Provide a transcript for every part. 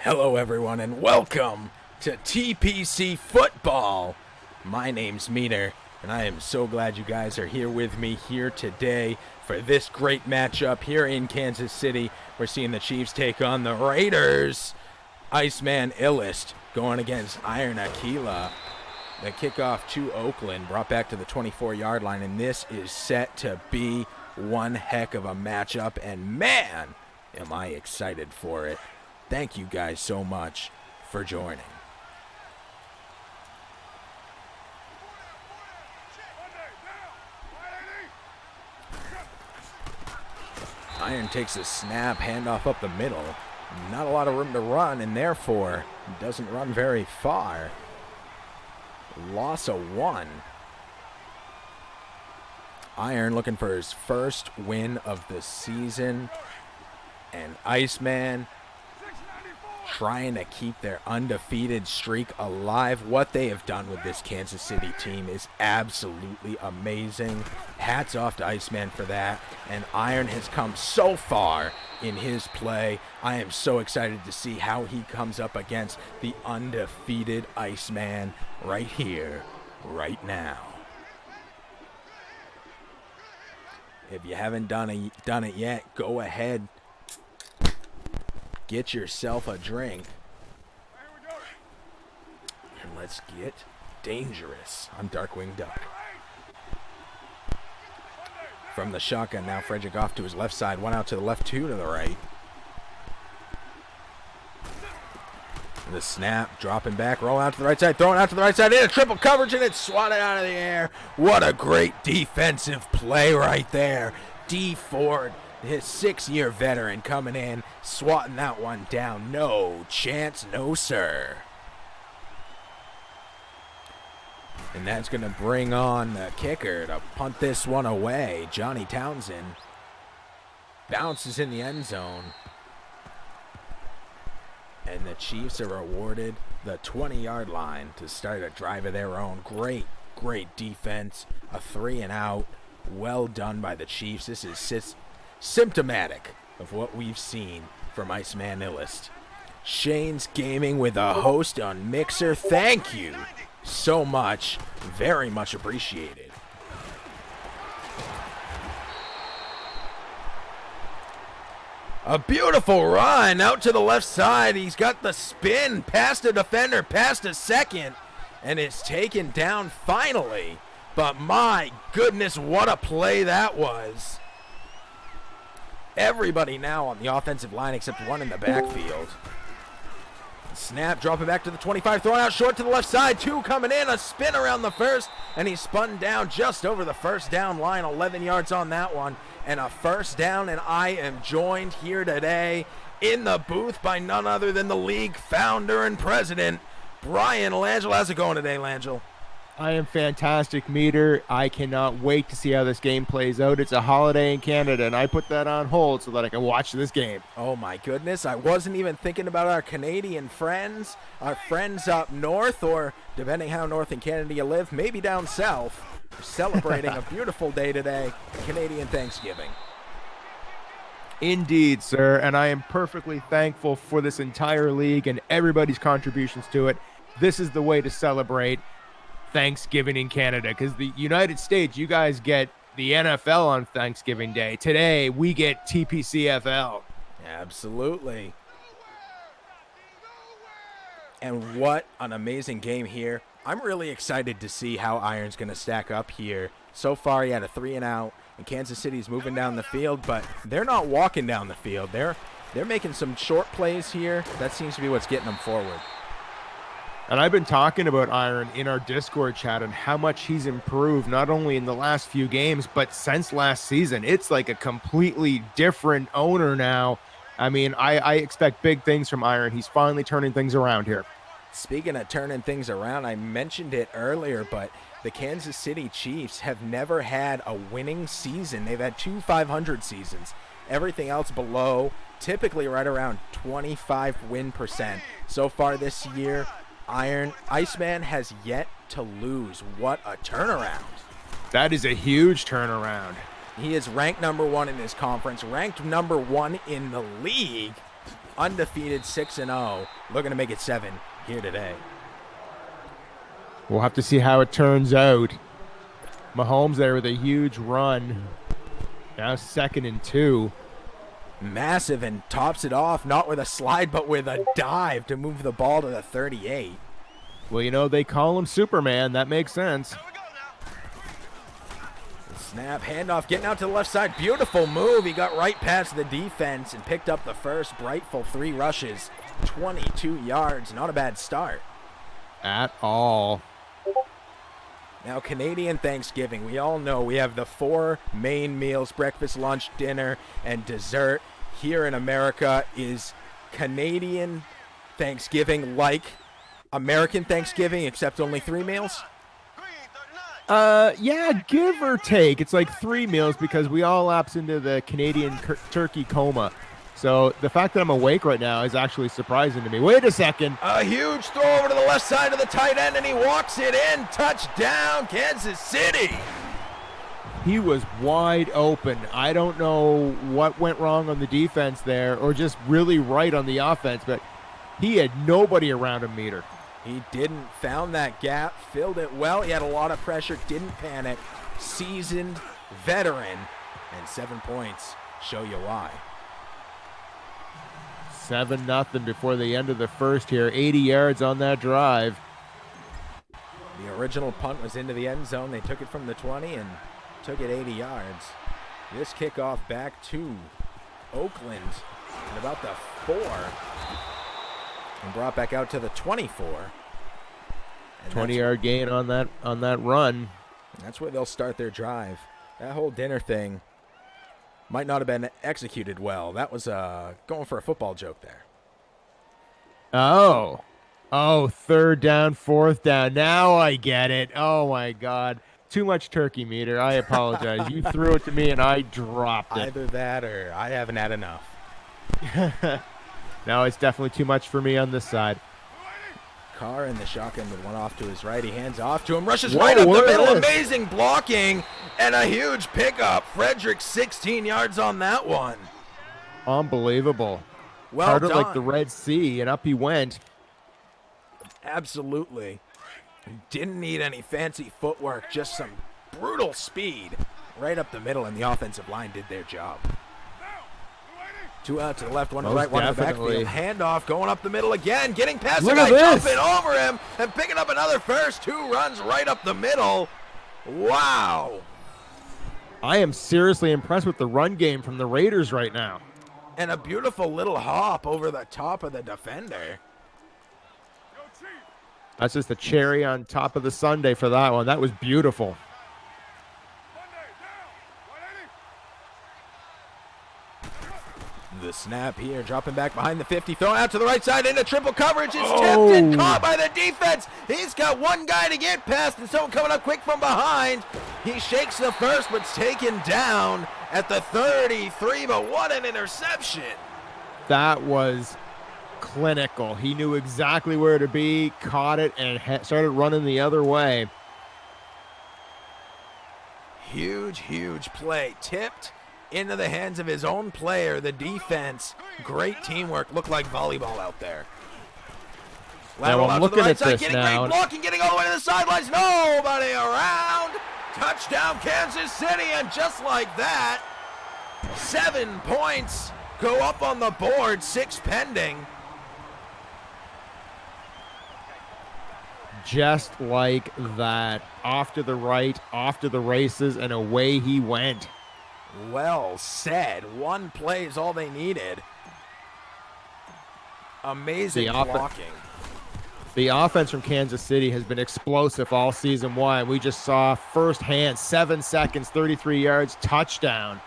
Hello everyone and welcome to TPC Football. My name's Meter and I am so glad you guys are here with me here today for this great matchup here in Kansas City. We're seeing the Chiefs take on the Raiders. Iceman Illest going against Iron Aquila. The kickoff to Oakland brought back to the 24-yard line, and this is set to be one heck of a matchup, and man, am I excited for it. Thank you guys so much for joining. Iron takes a snap, handoff up the middle. Not a lot of room to run, and therefore doesn't run very far. Loss of 1. Iron looking for his first win of the season. And Iceman trying to keep their undefeated streak alive. What they have done with this Kansas City team is absolutely amazing. Hats off to Iceman for that. And Iron has come so far in his play. I am so excited to see how he comes up against the undefeated Iceman right here, right now. If you haven't done it yet, go ahead. Get yourself a drink. And let's get dangerous. I'm Darkwing Duck. From the shotgun now, Frederick off to his left side. One out to the left, two to the right. The snap, dropping back, rolling out to the right side, throwing out to the right side, in a triple coverage, and it's swatted out of the air. What a great defensive play right there. D Ford, his 6-year veteran, coming in, swatting that one down. No chance, no sir. And that's going to bring on the kicker to punt this one away. Johnny Townsend bounces in the end zone. And the Chiefs are awarded the 20-yard line to start a drive of their own. Great defense. A 3-and-out. Well done by the Chiefs. This is symptomatic of what we've seen from Iceman Illest. Shane's Gaming with a host on Mixer. Thank you so much. Very much appreciated. A beautiful run out to the left side. He's got the spin past a defender, past a second, and it's taken down finally. But my goodness, what a play that was. Everybody now on the offensive line except one in the backfield. Snap, dropping back to the 25, throwing out short to the left side. Two coming in, a spin around the first, and he's spun down just over the first down line. 11 yards on that one, and a first down, and I am joined here today in the booth by none other than the league founder and president, Brian Langell. How's it going today, Langell? I am fantastic, Meter. I cannot wait to see how this game plays out. It's a holiday in Canada, and I put that on hold so that I can watch this game. Oh, my goodness. I wasn't even thinking about our Canadian friends, our friends up north, or depending how north in Canada you live, maybe down south. We're celebrating a beautiful day today, Canadian Thanksgiving. Indeed, sir, and I am perfectly thankful for this entire league and everybody's contributions to it. This is the way to celebrate Thanksgiving in Canada, because the United States, you guys get the NFL on Thanksgiving Day. Today, we get TPCFL. Absolutely. And what an amazing game here. I'm really excited to see how Iron's going to stack up here. So far, he had a 3-and-out, and Kansas City's moving down the field, but they're not walking down the field. They're making some short plays here. That seems to be what's getting them forward. And I've been talking about Iron in our Discord chat and how much he's improved, not only in the last few games, but since last season. It's like a completely different owner now. I mean, I expect big things from Iron. He's finally turning things around here. Speaking of turning things around, I mentioned it earlier, but the Kansas City Chiefs have never had a winning season. They've had 2 500 seasons. Everything else below, typically right around 25 win percent. So far this year, Iceman has yet to lose. What a turnaround. That is a huge turnaround. He is ranked number 1 in his conference, ranked number 1 in the league. undefeated 6-0, looking to make it 7 here today. We'll have to see how it turns out. Mahomes there with a huge run. Now 2nd and 2. Massive, and tops it off, not with a slide, but with a dive to move the ball to the 38. Well, you know, they call him Superman. That makes sense. Snap, handoff, getting out to the left side. Beautiful move. He got right past the defense and picked up the first. Brightful 3 rushes, 22 yards. Not a bad start. At all. Now, Canadian Thanksgiving. We all know we have the 4 main meals, breakfast, lunch, dinner, and dessert. Here in America is Canadian Thanksgiving like American Thanksgiving, except only 3 meals? Yeah, give or take. It's like 3 meals because we all lapse into the Canadian turkey coma. So the fact that I'm awake right now is actually surprising to me. Wait a second. A huge throw over to the left side of the tight end, and he walks it in. Touchdown, Kansas City. He was wide open. I don't know what went wrong on the defense there or just really right on the offense, but he had nobody around him meter. He didn't. Found that gap, filled it well. He had a lot of pressure, didn't panic. Seasoned veteran, and 7 points show you why. 7-0 before the end of the first here. 80 yards on that drive. The original punt was into the end zone. They took it from the 20 and took it 80 yards. This kickoff back to Oakland at about the 4 and brought back out to the 24. 20-yard gain on that run. That's where they'll start their drive. That whole dinner thing might not have been executed well. That was going for a football joke there. Oh, 3rd down, 4th down. Now I get it. Oh, my God. Too much turkey meter. I apologize. You threw it to me, and I dropped it. Either that or I haven't had enough. No, it's definitely too much for me on this side. Carr in the shotgun with one off to his right. He hands off to him, rushes right up the middle. Amazing blocking and a huge pickup. Frederick 16 yards on that one. Unbelievable. Well Started done. like the Red Sea, and up he went. Absolutely. Didn't need any fancy footwork, just some brutal speed right up the middle, and the offensive line did their job. 2 out to the left, 1 to the right, 1 to the backfield. Handoff going up the middle again, getting past the guy, jumping over him, and picking up another first. 2 runs right up the middle. Wow. I am seriously impressed with the run game from the Raiders right now. And a beautiful little hop over the top of the defender. That's just the cherry on top of the sundae for that one. That was beautiful. The snap here, dropping back behind the 50, thrown out to the right side into triple coverage. It's tipped and caught by the defense. He's got one guy to get past, and someone coming up quick from behind. He shakes the first, but's taken down at the 33, but what an interception. That was clinical. He knew exactly where to be, caught it, and started running the other way. Huge, huge play. Tipped into the hands of his own player, the defense. Great teamwork. Looked like volleyball out there. Now I'm looking at this getting now. Great blocking, getting all the way to the sidelines. Nobody around. Touchdown, Kansas City, and just like that, 7 points go up on the board, 6 pending. Just like that. Off to the right, off to the races, and away he went. Well said. 1 play is all they needed. Amazing blocking. The offense from Kansas City has been explosive all season 1. We just saw firsthand 7 seconds, 33 yards, touchdown.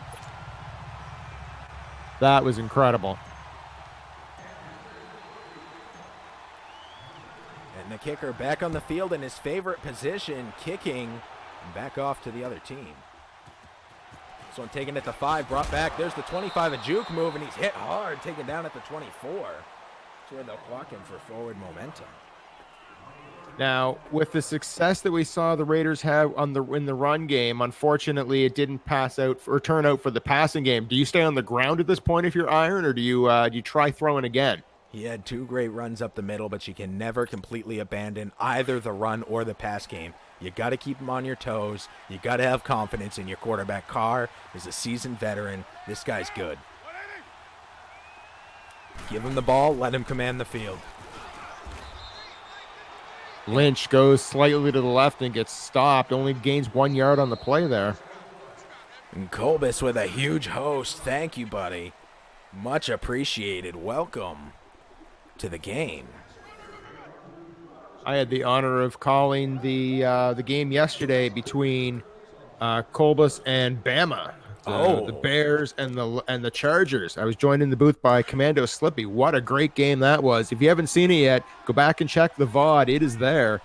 That was incredible. And the kicker back on the field in his favorite position, kicking back off to the other team. This one taken at the 5, brought back. There's the 25, a juke move, and he's hit hard, taken down at the 24. That's where they'll clock him for forward momentum. Now, with the success that we saw the Raiders have in the run game, unfortunately, it didn't turn out for the passing game. Do you stay on the ground at this point if you're Iron, or do you try throwing again? He had 2 great runs up the middle, but you can never completely abandon either the run or the pass game. You got to keep him on your toes. You got to have confidence in your quarterback. Carr is a seasoned veteran. This guy's good. Give him the ball. Let him command the field. Lynch goes slightly to the left and gets stopped. Only gains 1 yard on the play there. And Kolbus with a huge host. Thank you, buddy. Much appreciated. Welcome to the game. I had the honor of calling the game yesterday between Kolbus and Bama. The Bears and the Chargers. I was joined in the booth by Commando Slippy. What a great game that was. If you haven't seen it yet, go back and check the VOD. It is there.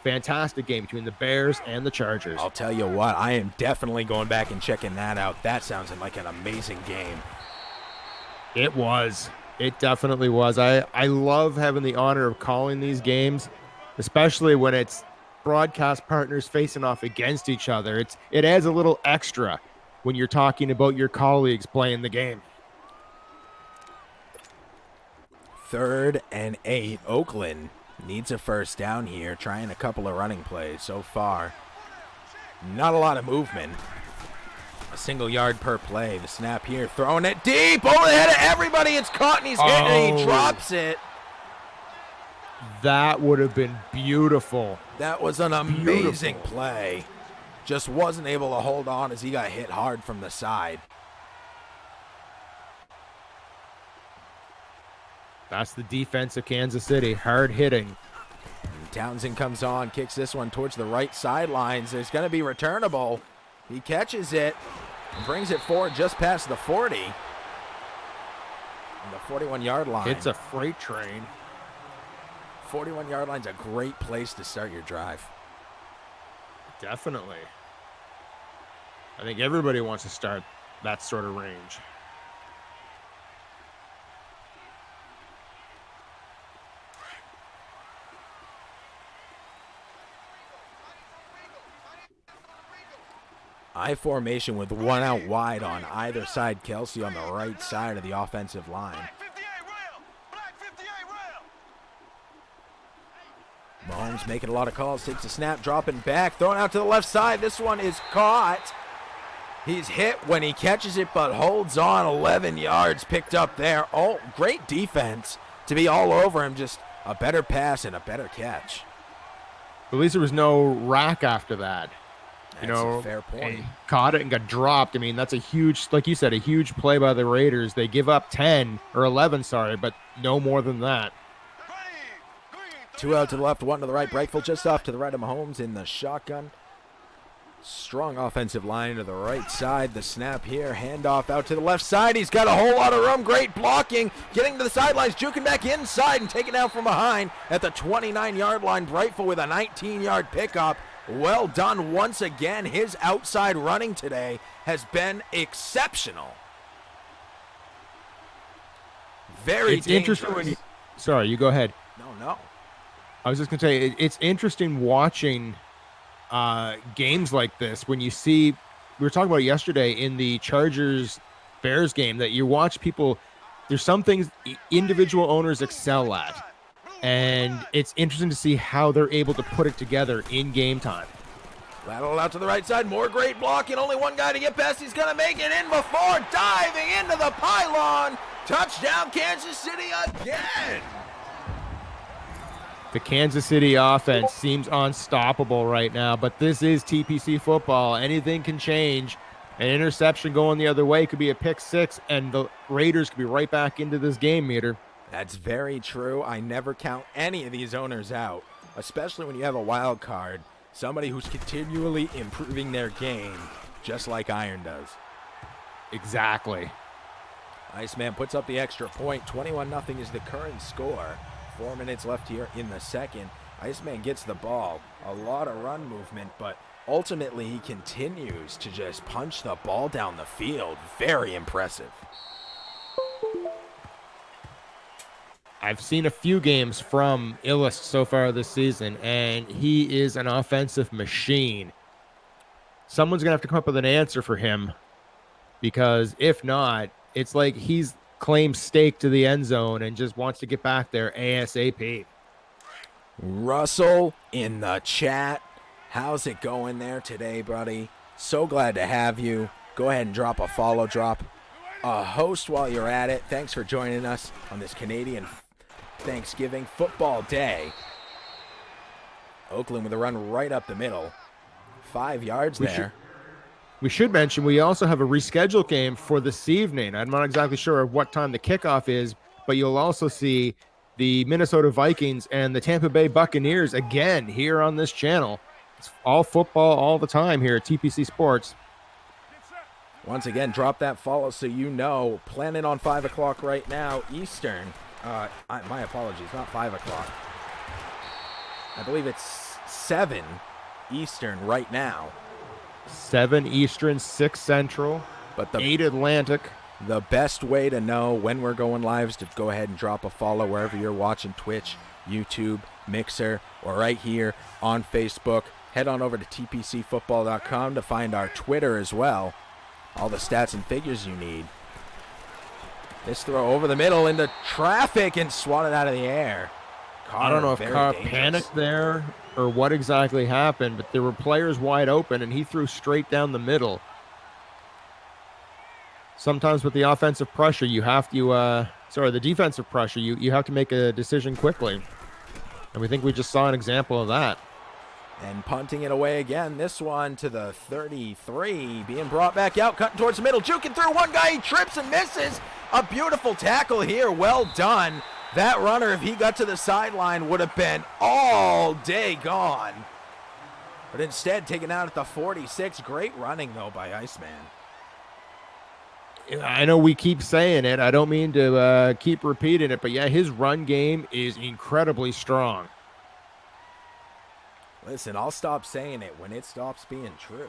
Fantastic game between the Bears and the Chargers. I'll tell you what, I am definitely going back and checking that out. That sounds like an amazing game. It was. It definitely was. I love having the honor of calling these games, especially when it's broadcast partners facing off against each other. It adds a little extra when you're talking about your colleagues playing the game. 3rd and 8. Oakland needs a first down here, trying a couple of running plays so far. Not a lot of movement. A single yard per play. The snap here, throwing it deep over the head of everybody. It's caught and he's hit and he drops it. That would have been beautiful. That was an amazing play. Just wasn't able to hold on as he got hit hard from the side. That's the defense of Kansas City. Hard hitting. And Townsend comes on, kicks this one towards the right sidelines. It's going to be returnable. He catches it and brings it forward just past the 40. And the 41-yard line. It's a freight train. 41-yard line's a great place to start your drive. Definitely. I think everybody wants to start that sort of range. I formation with one out wide on either side. Kelsey on the right side of the offensive line. Mahomes making a lot of calls, takes a snap, dropping back, throwing out to the left side. This one is caught. He's hit when he catches it, but holds on. 11 yards picked up there. Oh, great defense to be all over him. Just a better pass and a better catch. At least there was no rack after that. That's a fair point. Caught it and got dropped. I mean, that's a huge, like you said, a huge play by the Raiders. They give up 10 or 11, but no more than that. 2 out to the left, 1 to the right. Breakful just off to the right of Mahomes in the shotgun. Strong offensive line to the right side. The snap here, handoff out to the left side. He's got a whole lot of room. Great blocking. Getting to the sidelines, juking back inside and taken out from behind at the 29-yard line. Breakful with a 19-yard pickup. Well done once again. His outside running today has been exceptional. Very interesting. Sorry, you go ahead. No. I was just going to say, it's interesting watching games like this when you see, we were talking about it yesterday in the Chargers-Bears game, that you watch people, there's some things individual owners excel at, and it's interesting to see how they're able to put it together in game time. Lateral out to the right side, more great blocking, only one guy to get past, he's going to make it in before diving into the pylon. Touchdown Kansas City again. The Kansas City offense seems unstoppable right now, but this is TPC football. Anything can change. An interception going the other way could be a pick six, and the Raiders could be right back into this game, Meter. That's very true. I never count any of these owners out, especially when you have a wild card, somebody who's continually improving their game, just like Iron does. Exactly. Iceman puts up the extra point. 21-0 is the current score. 4 minutes left here in the second. Iceman gets the ball. A lot of run movement, but ultimately he continues to just punch the ball down the field. Very impressive. I've seen a few games from Illust so far this season, and he is an offensive machine. Someone's going to have to come up with an answer for him, because if not, it's like he's claimed stake to the end zone and just wants to get back there ASAP. Russell in the chat. How's it going there today, buddy? So glad to have you. Go ahead and drop a follow, drop a host while you're at it. Thanks for joining us on this Canadian Thanksgiving football day. Oakland with a run right up the middle. 5 yards there. We should mention we also have a rescheduled game for this evening. I'm not exactly sure of what time the kickoff is, but you'll also see the Minnesota Vikings and the Tampa Bay Buccaneers again here on this channel. It's all football all the time here at TPC Sports. Once again, drop that follow so you know. Planning on 5 o'clock right now, Eastern. My apologies, not 5 o'clock. I believe it's 7 Eastern right now. 7 Eastern, 6 Central, but 8 Atlantic. The best way to know when we're going live is to go ahead and drop a follow wherever you're watching, Twitch, YouTube, Mixer, or right here on Facebook. Head on over to tpcfootball.com to find our Twitter as well. All the stats and figures you need. This throw over the middle into traffic and swatted out of the air. I don't know if Carr panicked there or what exactly happened, but there were players wide open, and he threw straight down the middle. Sometimes with the offensive pressure, you have to, the defensive pressure, you have to make a decision quickly. And we think we just saw an example of that. And punting it away again, this one to the 33, being brought back out, cutting towards the middle, juking through one guy, he trips and misses. A beautiful tackle here, well done. That runner, if he got to the sideline, would have been all day gone. But instead, taken out at the 46. Great running, though, by Iceman. I know we keep saying it. I don't mean to keep repeating it, but yeah, his run game is incredibly strong. Listen, I'll stop saying it when it stops being true.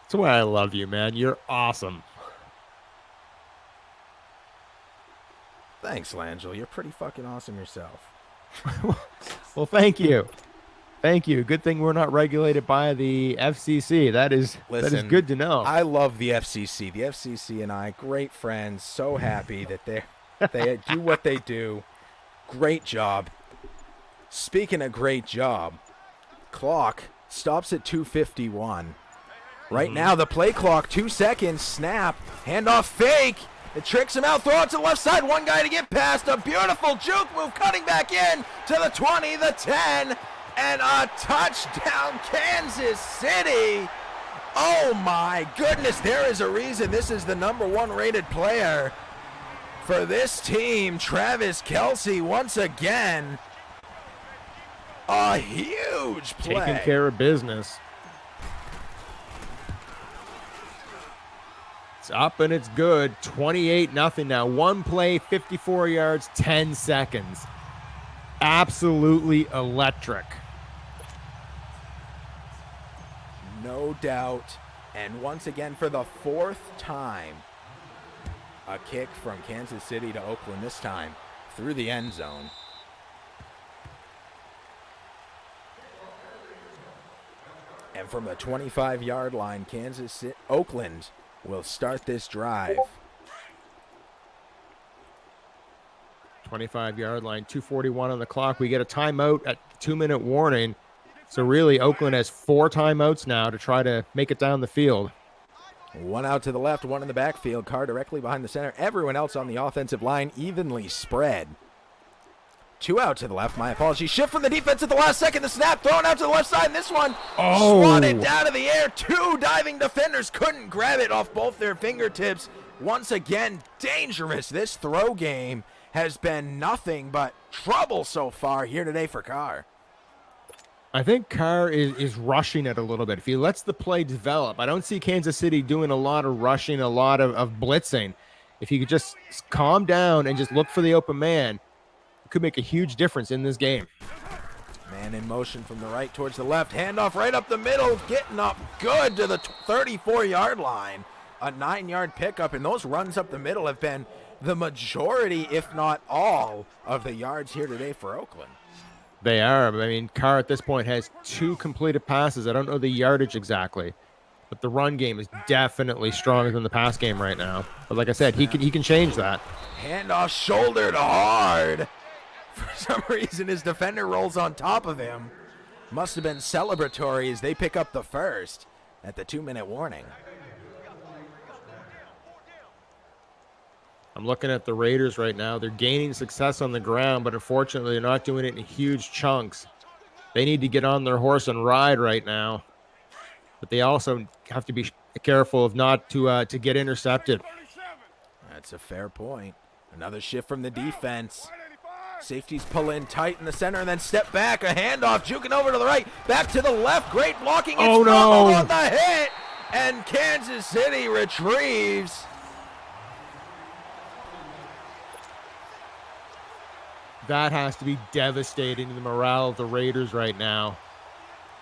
That's why I love you, man. You're awesome. Thanks, Langell. You're pretty fucking awesome yourself. Well, thank you. Thank you. Good thing we're not regulated by the FCC. That is good to know. I love the FCC. The FCC and I, great friends. So happy that they do what they do. Great job. Speaking of great job, clock stops at 2:51. Right now, the play clock, 2 seconds, snap, handoff fake. It tricks him out, throw it to the left side. One guy to get past. A beautiful juke move, cutting back in to the 20, the 10, and a touchdown, Kansas City. Oh, my goodness. There is a reason this is the #1 rated player for this team. Travis Kelce, once again, a huge play. Taking care of business. Up and it's good. 28-0 now. One play, 54 yards, 10 seconds. Absolutely electric. No doubt. And once again, for the 4th time, a kick from Kansas City to Oakland, this time through the end zone. And from the 25-yard line, Oakland will start this drive. 25-yard line, 2:41 on the clock. We get a timeout at 2-minute warning. So really, Oakland has 4 timeouts now to try to make it down the field. One out to the left, one in the backfield. Carr directly behind the center. Everyone else on the offensive line evenly spread. 2 out to the left, my apologies. Shift from the defense at the last second. The snap thrown out to the left side. And this one swatted down to the air. 2 diving defenders couldn't grab it off both their fingertips. Once again, dangerous. This throw game has been nothing but trouble so far here today for Carr. I think Carr is rushing it a little bit. If he lets the play develop, I don't see Kansas City doing a lot of rushing, a lot of blitzing. If he could just calm down and just look for the open man, could make a huge difference in this game. Man in motion from the right towards the left. Handoff right up the middle. Getting up good to the 34-yard line. A 9-yard pickup, and those runs up the middle have been the majority, if not all, of the yards here today for Oakland. They are. I mean, Carr at this point has 2 completed passes. I don't know the yardage exactly, but the run game is definitely stronger than the pass game right now. But like I said, he can change that. Handoff shouldered hard. For some reason, his defender rolls on top of him. Must have been celebratory as they pick up the first at the 2-minute warning. I'm looking at the Raiders right now. They're gaining success on the ground, but unfortunately, they're not doing it in huge chunks. They need to get on their horse and ride right now. But they also have to be careful of not to get intercepted. That's a fair point. Another shift from the defense. Safeties pull in tight in the center and then step back. A handoff, juking over to the right, back to the left. Great blocking. It's oh, no. On the hit, and Kansas City retrieves. That has to be devastating to the morale of the Raiders right now.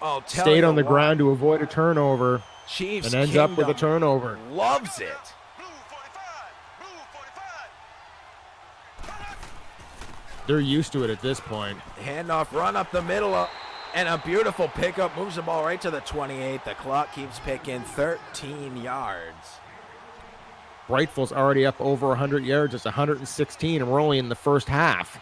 Oh, stayed on the ground to avoid a turnover. Chiefs and ends Kingdom up with a turnover. Loves it. They're used to it at this point. Handoff, run up the middle, and a beautiful pickup. Moves the ball right to the 28. The clock keeps picking. 13 yards. Brightful's already up over 100 yards. It's 116, and we're only in the first half.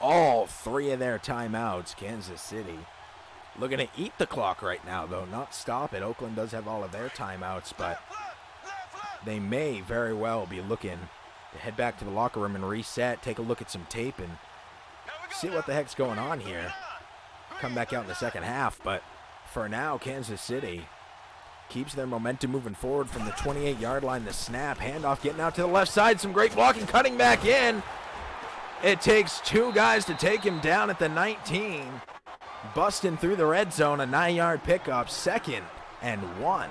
All 3 of their timeouts, Kansas City. Looking to eat the clock right now, though, not stop it. Oakland does have all of their timeouts, but they may very well be looking to head back to the locker room and reset, take a look at some tape, and see what the heck's going on here. Come back out in the second half, but for now, Kansas City keeps their momentum moving forward from the 28-yard line. The snap, handoff, getting out to the left side. Some great blocking, cutting back in. It takes 2 guys to take him down at the 19. Busting through the red zone, a 9-yard pickup, 2nd and 1.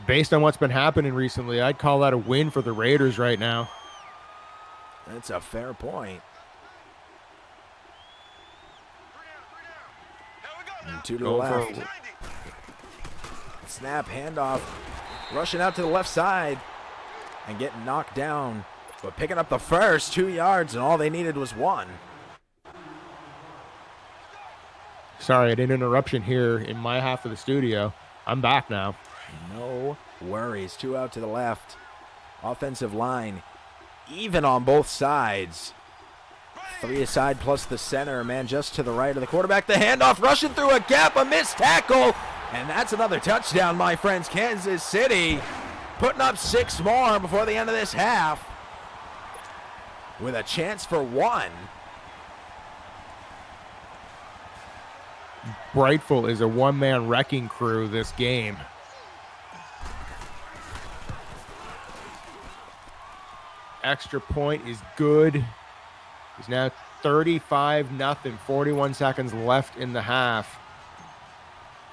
Based on what's been happening recently, I'd call that a win for the Raiders right now. That's a fair point. And 2 to the left. Snap, handoff, rushing out to the left side and getting knocked down, but picking up the first 2 yards, and all they needed was 1. Sorry, I had an interruption here in my half of the studio. I'm back now. No worries. 2 out to the left. Offensive line even on both sides. 3 aside plus the center. Man just to the right of the quarterback. The handoff rushing through a gap. A missed tackle. And that's another touchdown, my friends. Kansas City putting up 6 more before the end of this half with a chance for 1. Brightful is a one-man wrecking crew this game. Extra point is good. It's now 35-0, 41 seconds left in the half.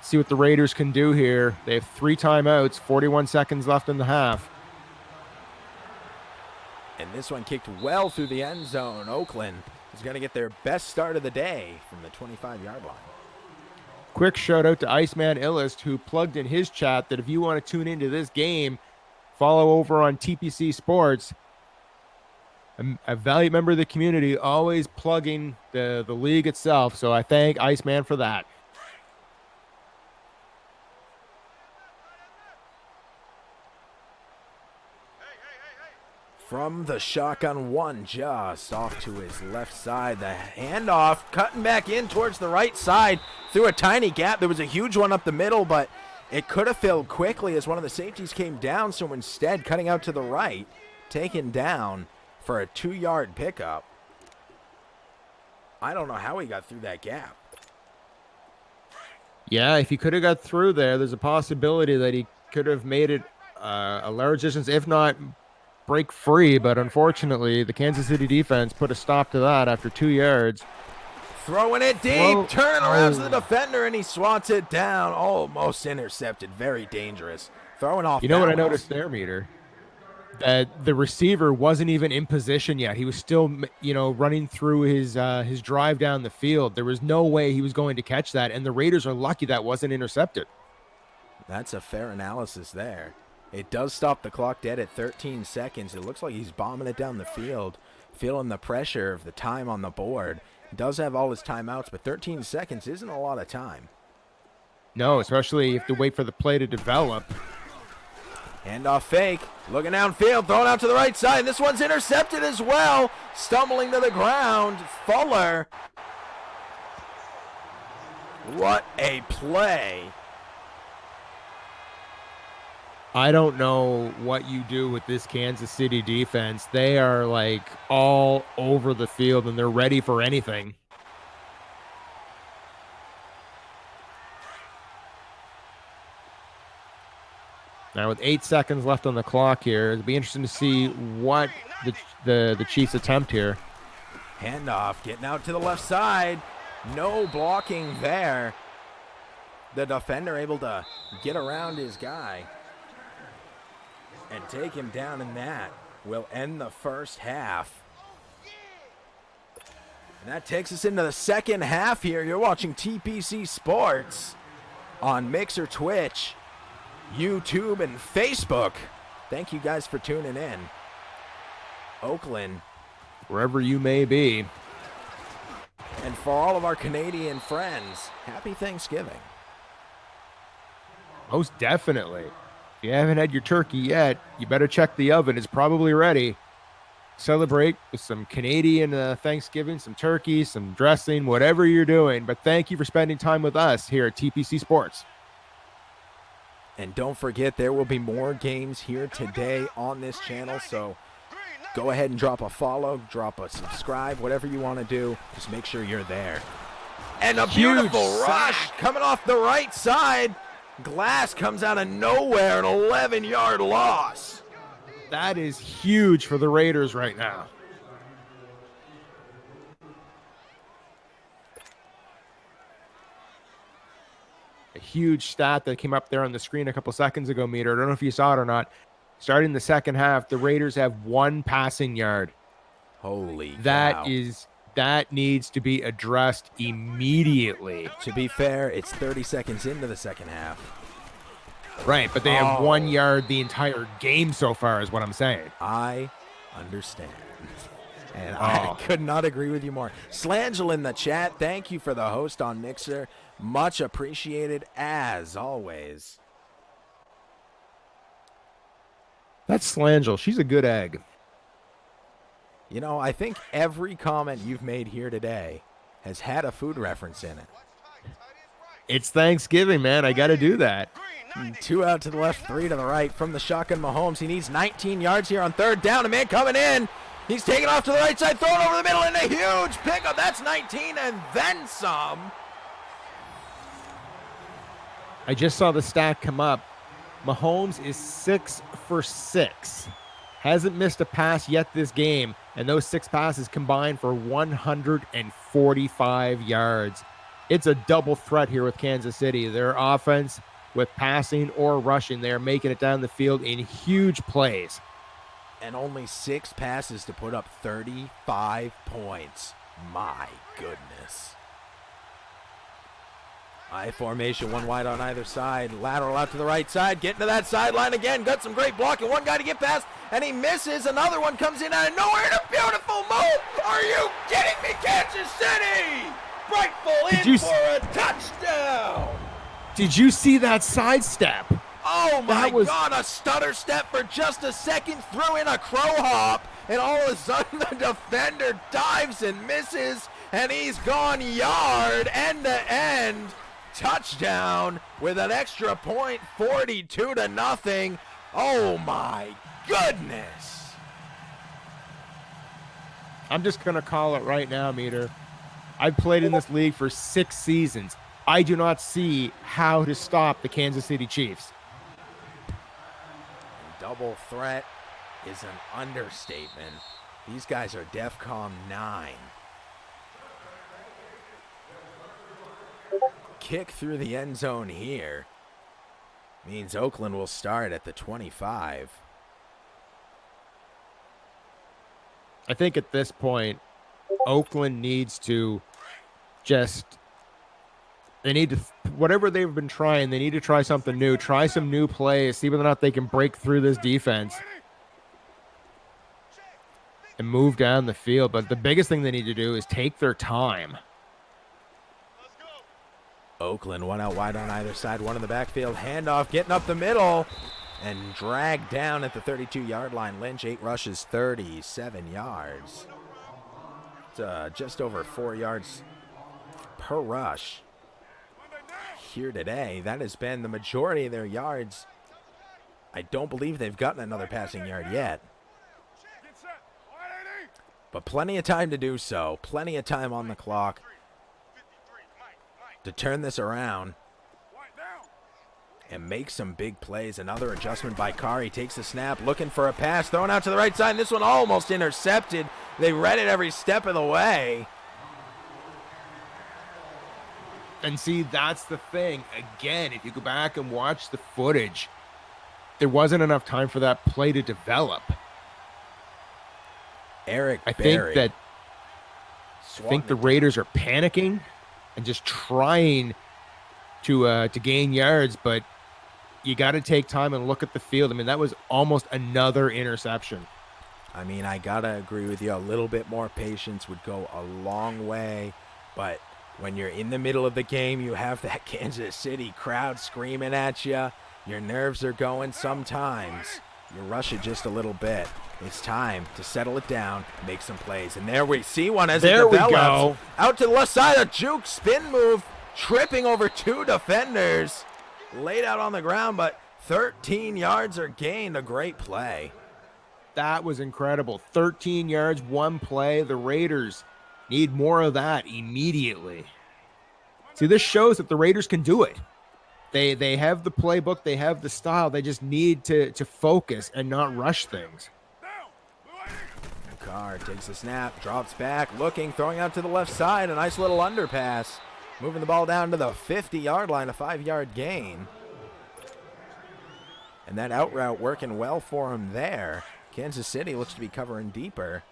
See what the Raiders can do here. They have 3 timeouts, 41 seconds left in the half. And this one kicked well through the end zone. Oakland is going to get their best start of the day from the 25-yard line. Quick shout out to Iceman Illist, who plugged in his chat that if you want to tune into this game, follow over on TPC Sports. A valued member of the community, always plugging the league itself. So I thank Iceman for that. From the shotgun, 1 just off to his left side. The handoff cutting back in towards the right side through a tiny gap. There was a huge one up the middle, but it could have filled quickly as one of the safeties came down. So instead, cutting out to the right, taken down for a 2-yard pickup. I don't know how he got through that gap. Yeah, if he could have got through there, there's a possibility that he could have made it a large distance, if not break free. But unfortunately, the Kansas City defense put a stop to that after 2 yards. Throwing it deep, turning around to the defender, and he swats it down. Almost intercepted. Very dangerous. Throwing off. You know what I noticed there, Meter? that the receiver wasn't even in position yet. He was still, running through his drive down the field. There was no way he was going to catch that, and the Raiders are lucky that wasn't intercepted. That's a fair analysis there. It does stop the clock dead at 13 seconds. It looks like he's bombing it down the field, feeling the pressure of the time on the board. He does have all his timeouts, but 13 seconds isn't a lot of time. No, especially if you have to wait for the play to develop. Handoff fake, looking downfield, thrown out to the right side. This one's intercepted as well. Stumbling to the ground, Fuller. What a play. I don't know what you do with this Kansas City defense. They are like all over the field and they're ready for anything. Now with 8 seconds left on the clock here, it'll be interesting to see what the Chiefs attempt here. Handoff, getting out to the left side. No blocking there. The defender able to get around his guy and take him down, and that will end the first half. And that takes us into the second half here. You're watching TPC Sports on Mixer, Twitch, YouTube, and Facebook. Thank you guys for tuning in. Oakland, wherever you may be. And for all of our Canadian friends, happy Thanksgiving. Most definitely. If you haven't had your turkey yet, you better check the oven. It's probably ready. Celebrate with some Canadian Thanksgiving, some turkey, some dressing, whatever you're doing. But thank you for spending time with us here at TPC Sports. And don't forget, there will be more games here today on this channel, so go ahead and drop a follow, drop a subscribe, whatever you want to do. Just make sure you're there. And a beautiful rush coming off the right side. Glass comes out of nowhere, an 11-yard loss. That is huge for the Raiders right now. A huge stat that came up there on the screen a couple seconds ago, Meter. I don't know if you saw it or not. Starting the second half, the Raiders have 1 passing yard. Holy cow. cow. That needs to be addressed immediately. To be fair, it's 30 seconds into the second half. Right, but they have 1 yard the entire game so far is what I'm saying. I understand. And I could not agree with you more. Slangel in the chat, thank you for the host on Mixer. Much appreciated, as always. That's Slangel. She's a good egg. You know, I think every comment you've made here today has had a food reference in it. It's Thanksgiving, man. I got to do that. 2 out to the left, 3 to the right from the shotgun Mahomes. He needs 19 yards here on third down. A man coming in. He's taking off to the right side, throwing over the middle, and a huge pickup. That's 19 and then some. I just saw the stat come up. Mahomes is 6 for 6. Hasn't missed a pass yet this game, and those 6 passes combined for 145 yards. It's a double threat here with Kansas City. Their offense, with passing or rushing, they're making it down the field in huge plays. And only 6 passes to put up 35 points. My goodness. I formation, 1 wide on either side. Lateral out to the right side. Getting to that sideline again. Got some great blocking. One guy to get past, and he misses. Another one comes in out of nowhere. And a beautiful move. Are you kidding me, Kansas City? Brightful in for a touchdown. Did you see that sidestep? Oh, my God. A stutter step for just a second. Threw in a crow hop. And all of a sudden, the defender dives and misses. And he's gone yard, end to end. Touchdown with an extra point, 42-0. Oh my goodness. I'm just going to call it right now, Meter. I've played in this league for 6 seasons. I do not see how to stop the Kansas City Chiefs. Double threat is an understatement. These guys are DEFCON 9. Kick through the end zone here means Oakland will start at the 25. I think at this point, Oakland needs to they need to, whatever they've been trying, they need to try something new, try some new plays, see whether or not they can break through this defense and move down the field. But the biggest thing they need to do is take their time. Oakland, one out wide on either side, one in the backfield. Handoff, getting up the middle, and dragged down at the 32-yard line. Lynch, 8 rushes, 37 yards. It's just over 4 yards per rush here today. That has been the majority of their yards. I don't believe they've gotten another passing yard yet. But plenty of time to do so. Plenty of time on the clock to turn this around and make some big plays. Another adjustment by Carr. He takes a snap, looking for a pass, throwing out to the right side. This one almost intercepted. They read it every step of the way. And see, that's the thing. Again, if you go back and watch the footage, there wasn't enough time for that play to develop. I think the Raiders are panicking and just trying to gain yards, but you got to take time and look at the field. I mean, that was almost another interception. I mean, I got to agree with you. A little bit more patience would go a long way, but when you're in the middle of the game, you have that Kansas City crowd screaming at you. Your nerves are going sometimes. You rush it just a little bit. It's time to settle it down, make some plays. And there we see one as it develops. There we go. Out to the left side, a juke spin move, tripping over 2 defenders. Laid out on the ground, but 13 yards are gained. A great play. That was incredible. 13 yards, 1 play. The Raiders need more of that immediately. See, this shows that the Raiders can do it. They have the playbook. They have the style. They just need to focus and not rush things. Carr takes a snap, drops back, looking, throwing out to the left side. A nice little underpass. Moving the ball down to the 50-yard line, a 5-yard gain. And that out route working well for him there. Kansas City looks to be covering deeper.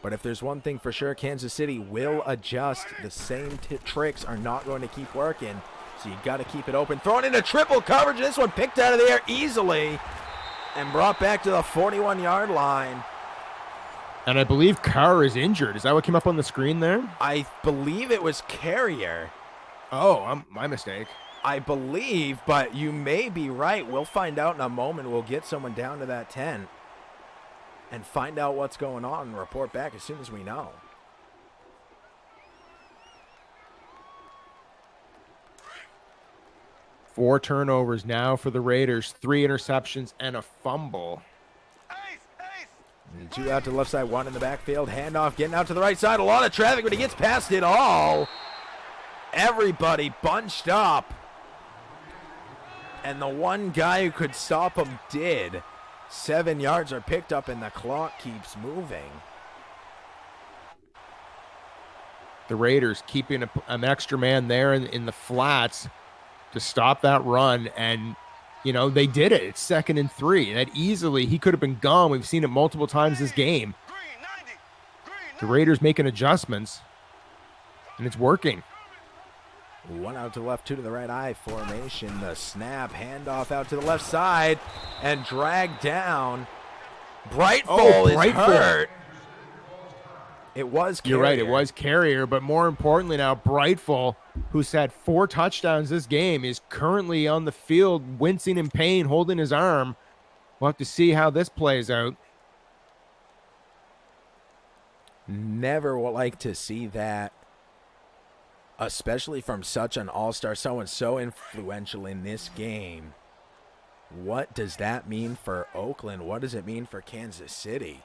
But if there's one thing for sure, Kansas City will adjust. The same tricks are not going to keep working. So you got to keep it open. Throwing into triple coverage. This one picked out of the air easily and brought back to the 41-yard line. And I believe Carr is injured. Is that what came up on the screen there? I believe it was Carrier. Oh, my mistake. I believe, but you may be right. We'll find out in a moment. We'll get someone down to that tent and find out what's going on and report back as soon as we know. Four turnovers now for the Raiders. 3 interceptions and a fumble. And 2 out to the left side, 1 in the backfield. Handoff getting out to the right side. A lot of traffic, but he gets past it all. Everybody bunched up. And the one guy who could stop him did. 7 yards are picked up and the clock keeps moving. The Raiders keeping an extra man there in the flats to stop that run, and you know, they did it. It's 2nd and 3. That easily, he could have been gone. We've seen it multiple times this game. The Raiders making adjustments, and it's working. 1 out to the left, 2 to the right, I formation. The snap, handoff out to the left side, and dragged down. Brightful is hurt. It was Carrier. You're right, it was Carrier, but more importantly now, Brightful, who's had 4 touchdowns this game, is currently on the field, wincing in pain, holding his arm. We'll have to see how this plays out. Never would like to see that, especially from such an all-star, someone so influential in this game. What does that mean for Oakland? What does it mean for Kansas City?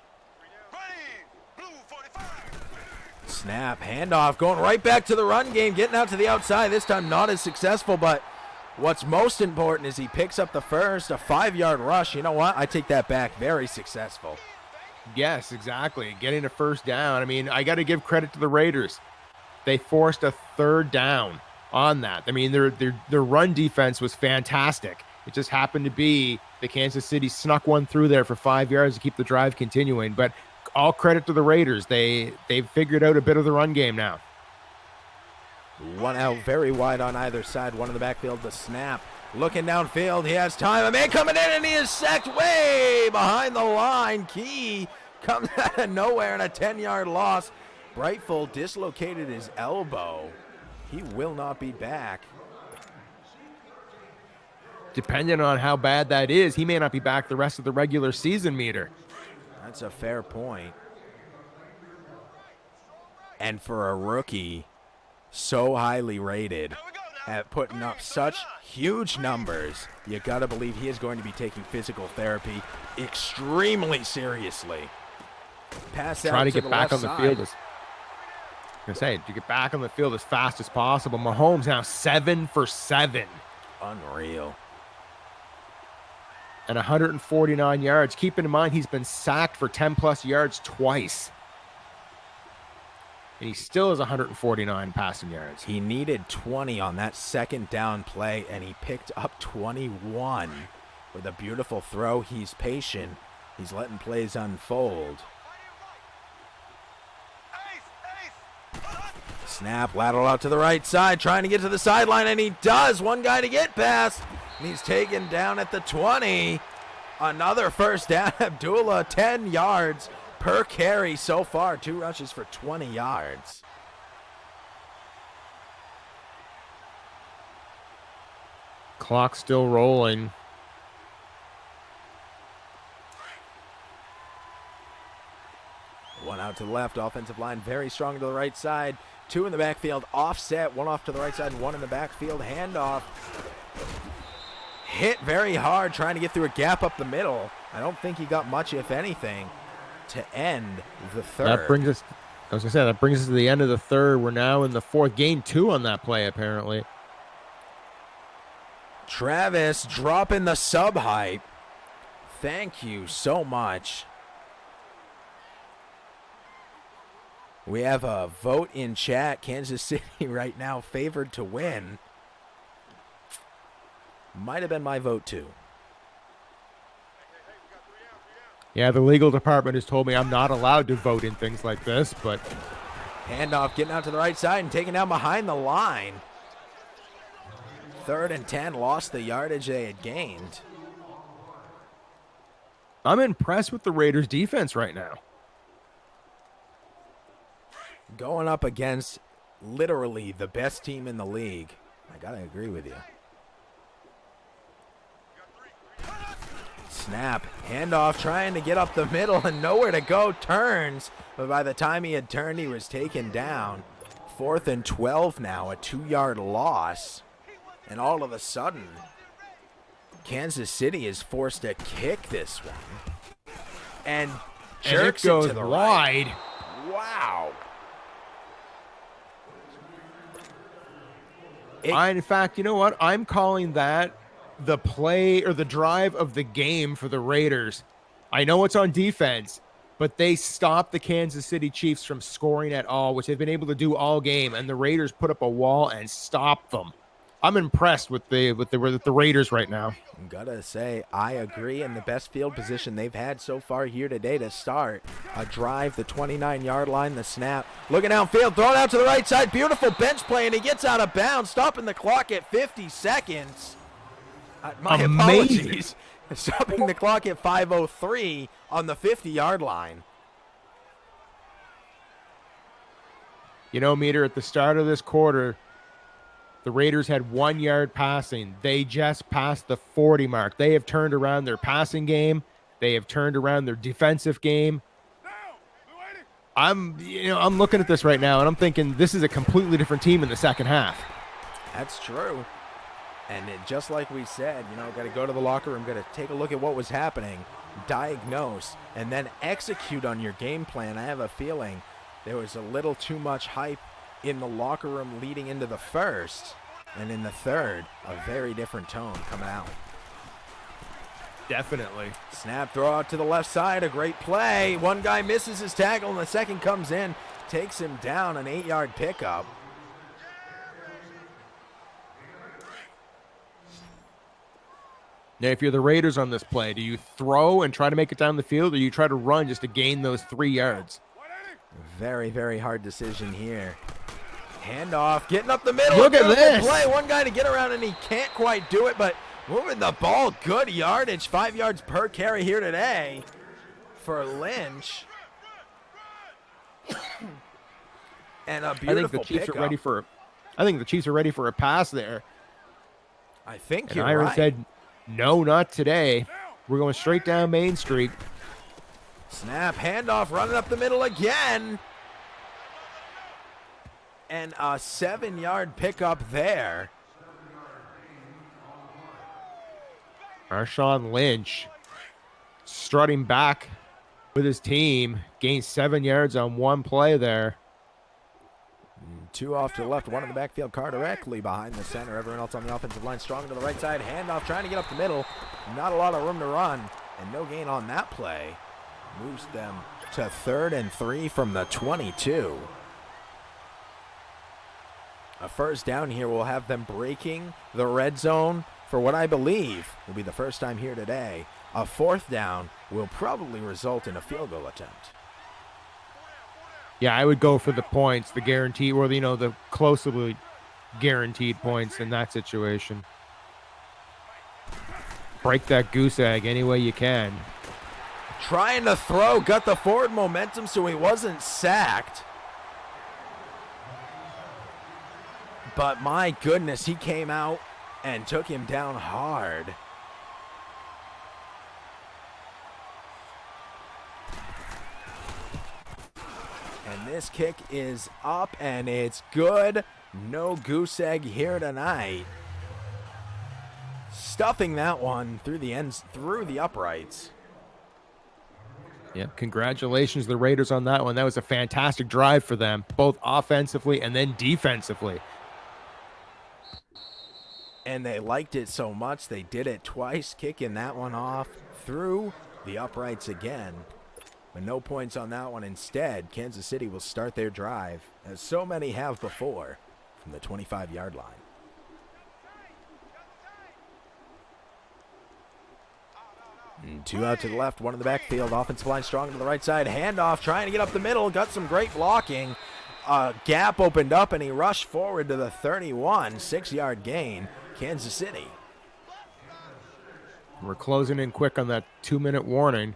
Snap, handoff, going right back to the run game, getting out to the outside. This time not as successful, but what's most important is he picks up the first, a 5-yard rush. You know what? I take that back. Very successful. Yes, exactly. Getting a first down. I mean, I got to give credit to the Raiders. They forced a 3rd down on that. I mean, their run defense was fantastic. It just happened to be The Kansas City snuck one through there for 5 yards to keep the drive continuing. But all credit to the Raiders. They've figured out a bit of the run game now. One out very wide on either side. One in the backfield. The snap. Looking downfield. He has time. A man coming in, and he is sacked way behind the line. Key comes out of nowhere and a 10-yard loss. Brightful dislocated his elbow. He will not be back. Depending on how bad that is, he may not be back the rest of the regular season, Meter. That's a fair point. And for a rookie so highly rated at putting up such huge numbers, you got to believe he is going to be taking physical therapy extremely seriously. Pass out Try to to get the back left on the side. field. To get back on the field as fast as possible. Mahomes now 7 for 7. Unreal. And 149 yards. Keep in mind, he's been sacked for 10-plus yards twice. And he still has 149 passing yards. He needed 20 on that second down play, and he picked up 21 with a beautiful throw. He's patient. He's letting plays unfold. Snap, lateral out to the right side, trying to get to the sideline, and he does. One guy to get past, and he's taken down at the 20. Another first down. Abdullah, 10 yards per carry so far. 2 rushes for 20 yards. Clock still rolling. One out to the left, offensive line very strong to the right side. 2 in the backfield, offset, 1 off to the right side and 1 in the backfield, handoff. Hit very hard trying to get through a gap up the middle. I don't think he got much, if anything, to end the third. That brings us to the end of the third. We're now in the fourth. Gain 2 on that play, apparently. Travis dropping the sub hype. Thank you so much. We have a vote in chat. Kansas City right now favored to win. Might have been my vote too. Yeah, the legal department has told me I'm not allowed to vote in things like this, but... Handoff getting out to the right side and taken down behind the line. 3rd and 10, lost the yardage they had gained. I'm impressed with the Raiders' defense right now. Going up against literally the best team in the league. I gotta agree with you. Snap, handoff, trying to get up the middle and nowhere to go, turns. But by the time he had turned, he was taken down. 4th and 12 now, a 2-yard loss. And all of a sudden, Kansas City is forced to kick this one. And jerks it goes to the wide. Right. Wow. In fact, you know what? I'm calling that the play or the drive of the game for the Raiders. I know it's on defense, but they stopped the Kansas City Chiefs from scoring at all, which they've been able to do all game, and the Raiders put up a wall and stopped them. I'm impressed with the Raiders right now. Gotta say, I agree, and the best field position they've had so far here today to start. A drive, the 29-yard line, the snap. Looking downfield, thrown out to the right side. Beautiful bench play, and he gets out of bounds, stopping the clock at 50 seconds. My apologies. Stopping the clock at 5:03 on the 50-yard line. You know, Meter, at the start of this quarter, the Raiders had 1 yard passing. They just passed the 40 mark. They have turned around their passing game. They have turned around their defensive game. I'm looking at this right now, and I'm thinking this is a completely different team in the second half. That's true. And just like we said, got to go to the locker room, got to take a look at what was happening, diagnose, and then execute on your game plan. I have a feeling there was a little too much hype in the locker room leading into the first, and in the third, a very different tone coming out. Definitely. Snap, throw out to the left side, a great play. One guy misses his tackle, and the second comes in, takes him down, an 8-yard pickup. Now, if you're the Raiders on this play, do you throw and try to make it down the field, or you try to run just to gain those 3 yards? Very, very hard decision here. Handoff, getting up the middle. Look at Beautiful this. play. One guy to get around, and he can't quite do it, but moving the ball, good yardage. 5 yards per carry here today for Lynch. And a beautiful I think the Chiefs pickup. are ready for. I think the Chiefs are ready for a pass there. I think And you're Iron right. said, "No, not today. We're going straight down Main Street." Snap, handoff, running up the middle again. And a 7-yard pickup there. Marshawn Lynch strutting back with his team, gained 7 yards on one play there. 2 off to the left, 1 in the backfield, Carr directly behind the center. Everyone else on the offensive line strong to the right side. Handoff, trying to get up the middle. Not a lot of room to run, and no gain on that play. Moves them to 3rd and 3 from the 22. A first down here will have them breaking the red zone for what I believe will be the first time here today. A 4th down will probably result in a field goal attempt. Yeah, I would go for the points, the guaranteed, or the closely guaranteed points in that situation. Break that goose egg any way you can. Trying to throw, got the forward momentum so he wasn't sacked. But my goodness, he came out and took him down hard. And this kick is up and it's good. No goose egg here tonight. Stuffing that one through the ends, through the uprights. Yeah, congratulations to the Raiders on that one. That was a fantastic drive for them, both offensively and then defensively. And they liked it so much, they did it twice, kicking that one off through the uprights again. But no points on that one. Instead, Kansas City will start their drive, as so many have before, from the 25-yard line. And 2 out to the left, 1 in the backfield. Offensive line strong to the right side. Handoff, trying to get up the middle. Got some great blocking. A gap opened up, and he rushed forward to the 31. 6-yard gain, Kansas City. We're closing in quick on that 2-minute warning.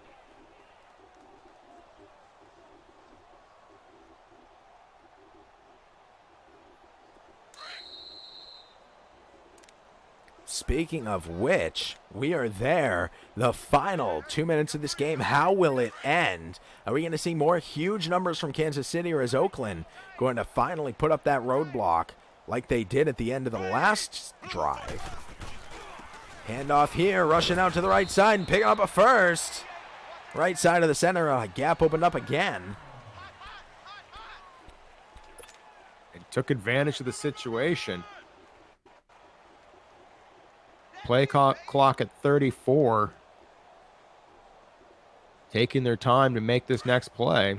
Speaking of which, we are there. The final 2 minutes of this game. How will it end? Are we going to see more huge numbers from Kansas City, or is Oakland going to finally put up that roadblock like they did at the end of the last drive? Handoff here, rushing out to the right side and picking up a first. Right side of the center, a gap opened up again. And took advantage of the situation. Play clock at 34. Taking their time to make this next play.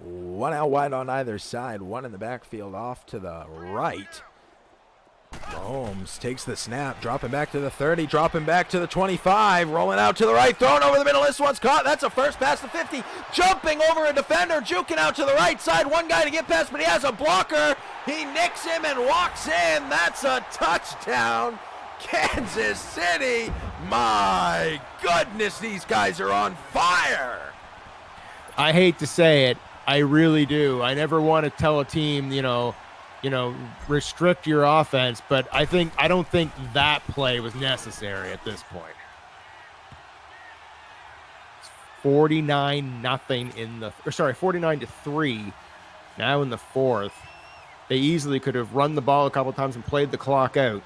1 out wide on either side. 1 in the backfield off to the right. Mahomes takes the snap, dropping back to the 30, dropping back to the 25, rolling out to the right, thrown over the middle. This one's caught. That's a first pass to 50. Jumping over a defender, juking out to the right side. One guy to get past, but he has a blocker. He nicks him and walks in. That's a touchdown. Kansas City. My goodness, these guys are on fire. I hate to say it. I really do. I never want to tell a team, restrict your offense, but I don't think that play was necessary at this point. It's 49-3 now in the 4th. They easily could have run the ball a couple times and played the clock out.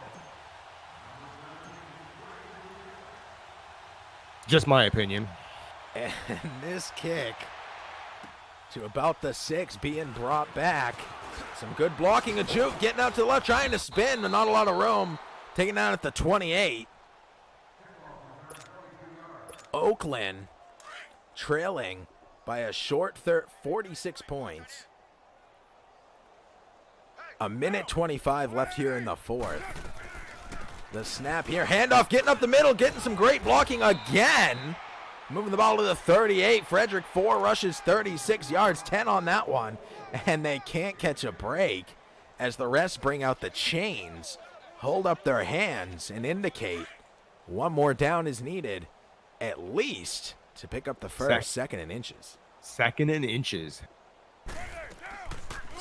Just my opinion. And this kick to about the 6 being brought back. Some good blocking, a juke, getting out to the left, trying to spin, but not a lot of room. Taken down at the 28. Oakland trailing by a short 46 points. A minute 25 left here in the 4th. The snap here, handoff, getting up the middle, getting some great blocking again. Moving the ball to the 38. Frederick 4 rushes 36 yards, 10 on that one. And they can't catch a break as the refs bring out the chains, hold up their hands, and indicate one more down is needed, at least to pick up the first, second and inches. Second and inches.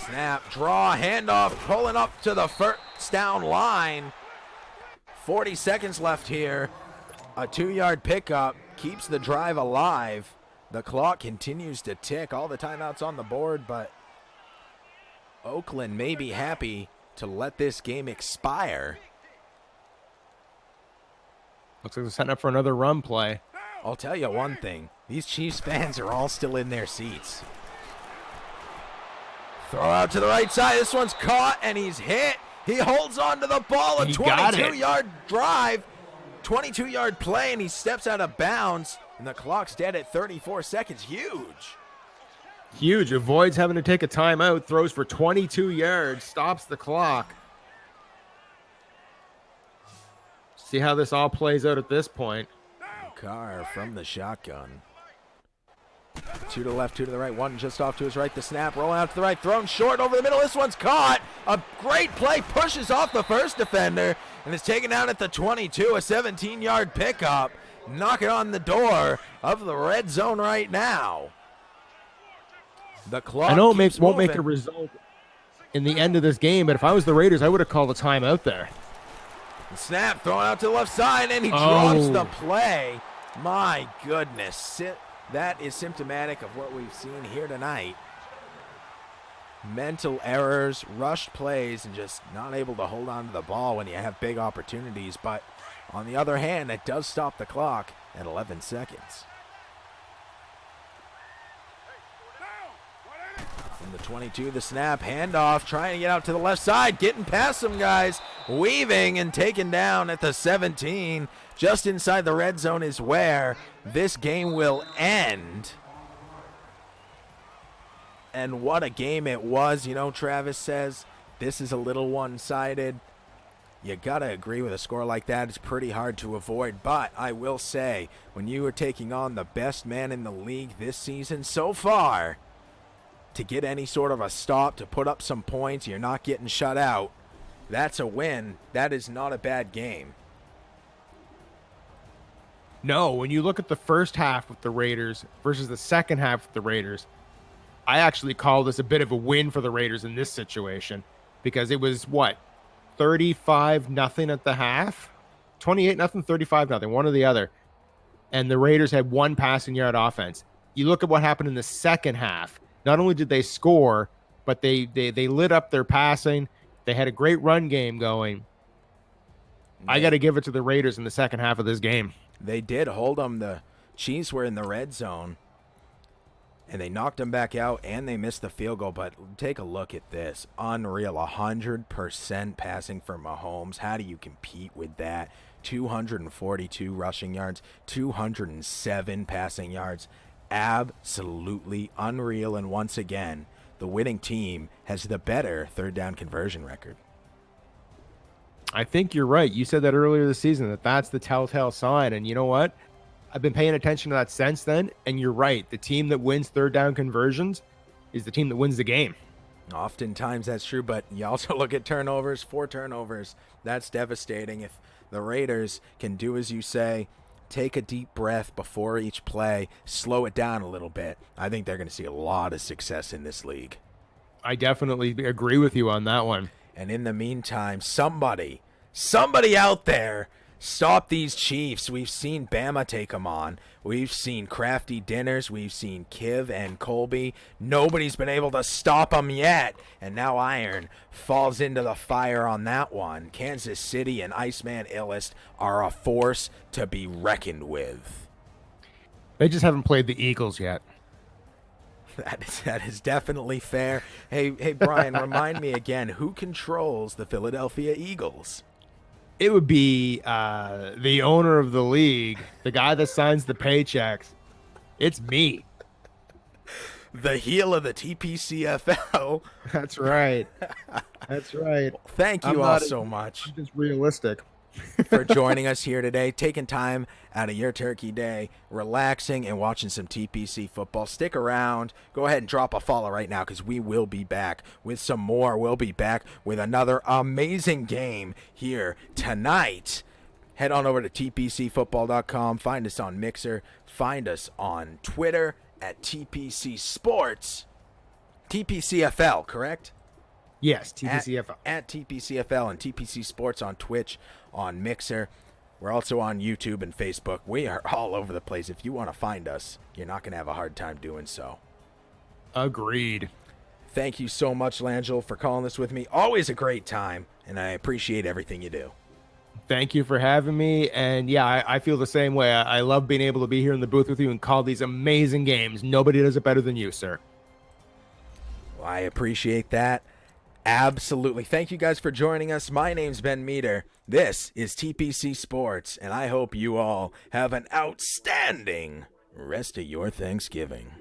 Snap, draw, handoff, pulling up to the first down line. 40 seconds left here. A 2-yard pickup keeps the drive alive. The clock continues to tick. All the timeouts on the board, but Oakland may be happy to let this game expire. Looks like they're setting up for another run play. I'll tell you one thing. These Chiefs fans are all still in their seats. Throw out to the right side. This one's caught, and he's hit. He holds on to the ball. A 22-yard drive, 22-yard play, and he steps out of bounds, and the clock's dead at 34 seconds. Huge. Huge. Avoids having to take a timeout. Throws for 22 yards. Stops the clock. See how this all plays out at this point. Carr from the shotgun. 2 to the left, 2 to the right, 1 just off to his right. The snap, rolling out to the right, thrown short over the middle. This one's caught. A great play, pushes off the first defender, and is taken down at the 22. A 17-yard pickup, knocking on the door of the red zone right now. The clock. I know it won't make a result in the end of this game, but if I was the Raiders, I would have called a timeout there. The snap, thrown out to the left side, and he drops the play. My goodness. That is symptomatic of what we've seen here tonight. Mental errors, rushed plays, and just not able to hold on to the ball when you have big opportunities. But on the other hand, it does stop the clock at 11 seconds. From the 22, the snap, handoff, trying to get out to the left side, getting past some guys, weaving and taken down at the 17. Just inside the red zone is where this game will end. And what a game it was. You know, Travis says this is a little one-sided. You got to agree with a score like that. It's pretty hard to avoid. But I will say, when you are taking on the best man in the league this season so far, to get any sort of a stop, to put up some points, you're not getting shut out, that's a win. That is not a bad game. No, when you look at the first half with the Raiders versus the second half with the Raiders, I actually call this a bit of a win for the Raiders in this situation because it was, 35-0 at the half? 28-0, 35-0, one or the other. And the Raiders had one passing yard offense. You look at what happened in the second half. Not only did they score, but they lit up their passing. They had a great run game going. I got to give it to the Raiders in the second half of this game. They did hold them. The Chiefs were in the red zone, and they knocked them back out, and they missed the field goal. But take a look at this. Unreal. 100% passing for Mahomes. How do you compete with that? 242 rushing yards, 207 passing yards. Absolutely unreal. And once again, the winning team has the better third down conversion record. I think you're right. You said that earlier this season, that's the telltale sign. And you know what? I've been paying attention to that since then. And you're right. The team that wins third down conversions is the team that wins the game. Oftentimes that's true, but you also look at turnovers, 4 turnovers. That's devastating. If the Raiders can do as you say, take a deep breath before each play, slow it down a little bit, I think they're going to see a lot of success in this league. I definitely agree with you on that one. And in the meantime, somebody out there, stop these Chiefs. We've seen Bama take them on. We've seen Crafty Dinners. We've seen Kiv and Colby. Nobody's been able to stop them yet. And now Iron falls into the fire on that one. Kansas City and Iceman Illest are a force to be reckoned with. They just haven't played the Eagles yet. That is definitely fair. Hey, Brian, remind me again, who controls the Philadelphia Eagles? It would be the owner of the league, the guy that signs the paychecks. It's me. The heel of the TPCFL. That's right. That's right. Thank you all so much. I'm just realistic. for joining us here today, taking time out of your turkey day, relaxing and watching some TPC football. Stick around. Go ahead and drop a follow right now because we will be back with some more. We'll be back with another amazing game here tonight. Head on over to tpcfootball.com. Find us on Mixer. Find us on Twitter at TPC Sports. TPCFL, correct? Yes, TPCFL. At TPCFL and TPC Sports on Twitch, on Mixer. We're also on YouTube and Facebook. We are all over the place. If you want to find us, you're not going to have a hard time doing so. Agreed. Thank you so much, Langell, for calling this with me. Always a great time, and I appreciate everything you do. Thank you for having me. And yeah, I feel the same way. I love being able to be here in the booth with you and call these amazing games. Nobody does it better than you, sir. Well, I appreciate that. Absolutely. Thank you guys for joining us. My name's Ben Meter. This is TPC Sports, and I hope you all have an outstanding rest of your Thanksgiving.